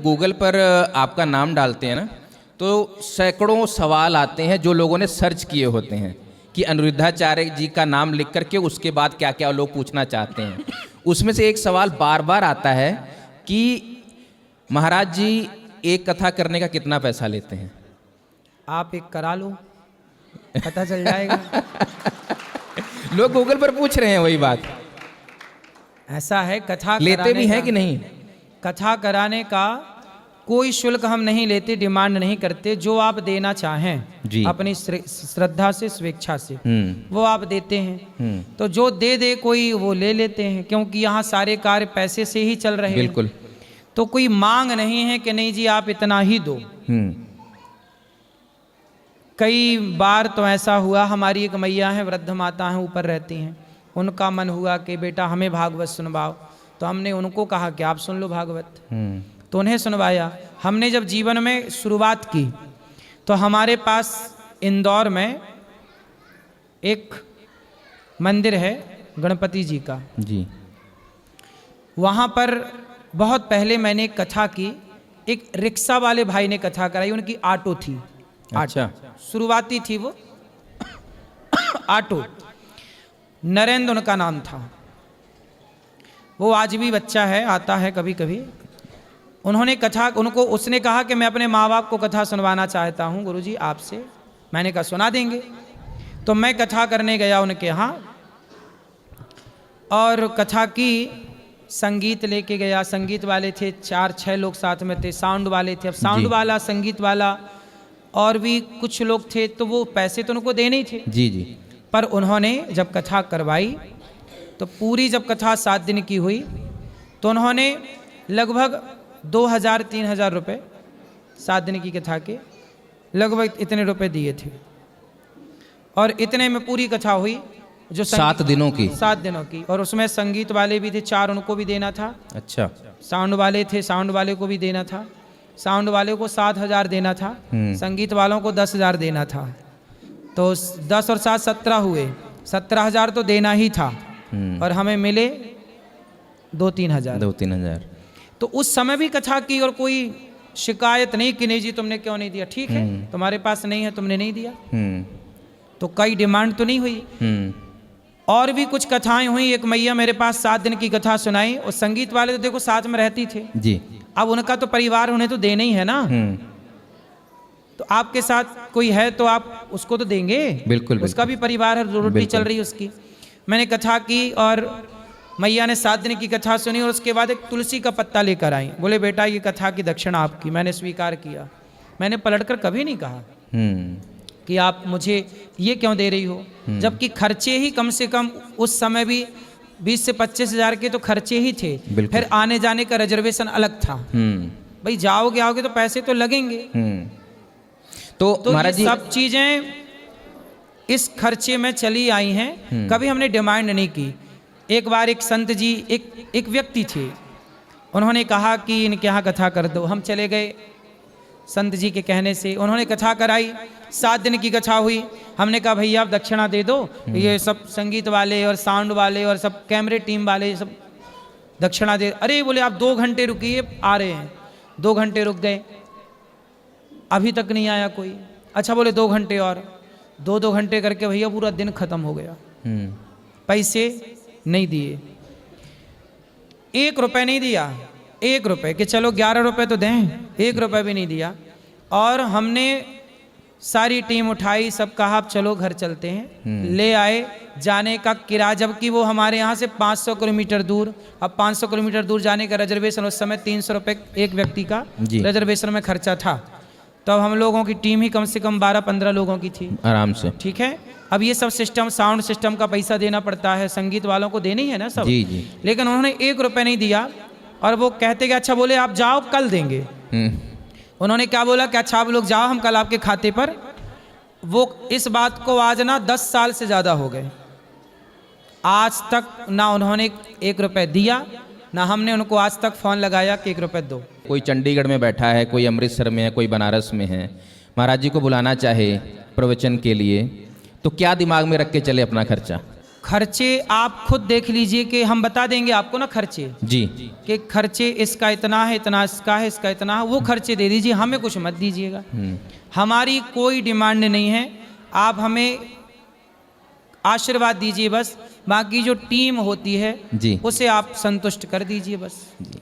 Google पर आपका नाम डालते हैं ना, तो सैकड़ों सवाल आते हैं जो लोगों ने सर्च किए होते हैं कि अनिरुद्धाचार्य जी का नाम लिख करके उसके बाद क्या क्या लोग पूछना चाहते हैं। उसमें से एक सवाल बार बार आता है कि महाराज जी एक कथा करने का कितना पैसा लेते हैं? आप एक करा लो, पता चल जाएगा। लोग गूगल पर पूछ रहे हैं वही बात। ऐसा है, कथा लेते भी हैं कि नहीं? कथा कराने का कोई शुल्क हम नहीं लेते, डिमांड नहीं करते। जो आप देना चाहें जी। अपनी श्रद्धा से, स्वेच्छा से वो आप देते हैं। तो जो दे दे कोई वो ले लेते हैं, क्योंकि यहाँ सारे कार्य पैसे से ही चल रहे हैं। बिल्कुल। तो कोई मांग नहीं है कि नहीं जी आप इतना ही दो। कई बार तो ऐसा हुआ, हमारी एक मैया है, वृद्ध माता हैं, ऊपर रहती हैं, उनका मन हुआ कि बेटा हमें भागवत सुनवाओ। तो हमने उनको कहा कि आप सुन लो भागवत, तो उन्हें सुनवाया। हमने जब जीवन में शुरुआत की तो हमारे पास इंदौर में एक मंदिर है गणपति जी का जी। वहाँ पर बहुत पहले मैंने एक कथा की, एक रिक्शा वाले भाई ने कथा कराई, उनकी ऑटो थी। अच्छा। शुरुआती थी वो ऑटो, नरेंद्र उनका नाम था। वो आज भी बच्चा है, आता है कभी कभी। उन्होंने कथा, उनको उसने कहा कि मैं अपने माँ बाप को कथा सुनवाना चाहता हूँ गुरुजी आपसे। मैंने कहा सुना देंगे। तो मैं कथा करने गया उनके यहाँ और कथा की, संगीत लेके गया। संगीत वाले थे 4-6 लोग साथ में थे, साउंड वाले थे। अब साउंड वाला, संगीत वाला और भी कुछ लोग थे, तो वो पैसे तो उनको देने ही थे। जी जी। पर उन्होंने जब कथा करवाई तो पूरी जब कथा 7 दिन की हुई तो उन्होंने लगभग 2000-3000 रुपये 7 दिन की कथा के लगभग इतने रुपए दिए थे। और इतने में पूरी कथा हुई जो 7 दिनों की। 7 दिनों की। और उसमें संगीत वाले भी थे 4, उनको भी देना था। अच्छा। साउंड वाले थे, साउंड वाले को भी देना था। साउंड वाले को 7000 देना था, संगीत वालों को 10,000 देना था। तो 10 और 7 17 हुए, 17,000 तो देना ही था। और हमें मिले 2-3 हजार। 2-3 हजार। तो उस समय भी कथा की और कोई शिकायत नहीं कि नहीं जी तुमने क्यों नहीं दिया। ठीक है, तुम्हारे पास नहीं है, तुमने नहीं दिया, तो कई डिमांड तो नहीं हुई। और भी कुछ कथाएं हुई। एक मैया मेरे पास 7 दिन की कथा सुनाई, और संगीत वाले तो देखो साथ में रहती थे जी। अब उनका तो परिवार, उन्हें तो देना ही है ना। तो आपके साथ कोई है तो आप उसको तो देंगे। बिल्कुल। उसका भी परिवार है, रोटी चल रही है उसकी। मैंने कथा की और मैया ने 7 दिन की कथा सुनी, और उसके बाद एक तुलसी का पत्ता लेकर आई। बोले बेटा ये कथा की दक्षिणा आपकी। मैंने स्वीकार किया। मैंने पलटकर कभी नहीं कहा कि आप मुझे ये क्यों दे रही हो, जबकि खर्चे ही कम से कम उस समय भी 20 से 25 हजार के तो खर्चे ही थे। फिर आने जाने का रिजर्वेशन अलग था। भाई जाओगे आओगे तो पैसे तो लगेंगे। तो महाराज जी सब चीजें इस खर्चे में चली आई हैं, कभी हमने डिमांड नहीं की। एक बार एक संत जी, एक व्यक्ति थे, उन्होंने कहा कि इनके यहाँ कथा कर दो। हम चले गए संत जी के कहने से, उन्होंने कथा कराई। 7 दिन की कथा हुई। हमने कहा भैया आप दक्षिणा दे दो। ये सब संगीत वाले और साउंड वाले और सब कैमरे टीम वाले सब दक्षिणा दे। अरे बोले आप 2 घंटे रुकिए, आ रहे हैं। 2 घंटे रुक गए, अभी तक नहीं आया कोई। अच्छा बोले 2 घंटे और। 2 घंटे करके भैया पूरा दिन खत्म हो गया। पैसे नहीं दिए, 1 रुपए नहीं दिया। 1 रुपए कि चलो 11 रुपए तो दें, 1 रुपए भी नहीं दिया। और हमने सारी टीम उठाई, सब कहा आप चलो घर चलते हैं। ले आए। जाने का किराया, जबकि वो हमारे यहाँ से 500 किलोमीटर दूर। अब 500 किलोमीटर दूर जाने का रिजर्वेशन उस समय 300 रुपये एक व्यक्ति का रिजर्वेशन में खर्चा था। तो अब हम लोगों की टीम ही कम से कम 12-15 लोगों की थी आराम से। ठीक है, अब ये सब सिस्टम, साउंड सिस्टम का पैसा देना पड़ता है, संगीत वालों को देनी है ना सब। जी जी। लेकिन उन्होंने 1 रुपए नहीं दिया। और वो कहते कि अच्छा बोले आप जाओ कल देंगे। उन्होंने क्या बोला कि अच्छा आप लोग जाओ, हम कल आपके खाते पर। वो इस बात को आज ना 10 साल से ज़्यादा हो गए, आज तक ना उन्होंने 1 रुपए दिया, ना हमने उनको आज तक फ़ोन लगाया कि 1 रुपए दो। कोई चंडीगढ़ में बैठा है, कोई अमृतसर में है, कोई बनारस में है, महाराज जी को बुलाना चाहे प्रवचन के लिए, तो क्या दिमाग में रख के चले अपना खर्चा? खर्चे आप खुद देख लीजिए कि हम बता देंगे आपको ना खर्चे, जी कि खर्चे इसका इतना है, इतना इसका है, इसका इतना है, वो खर्चे दे दीजिए, हमें कुछ मत दीजिएगा। हमारी कोई डिमांड नहीं है, आप हमें आशीर्वाद दीजिए बस, बाकी जो टीम होती है जी उसे आप संतुष्ट कर दीजिए बस।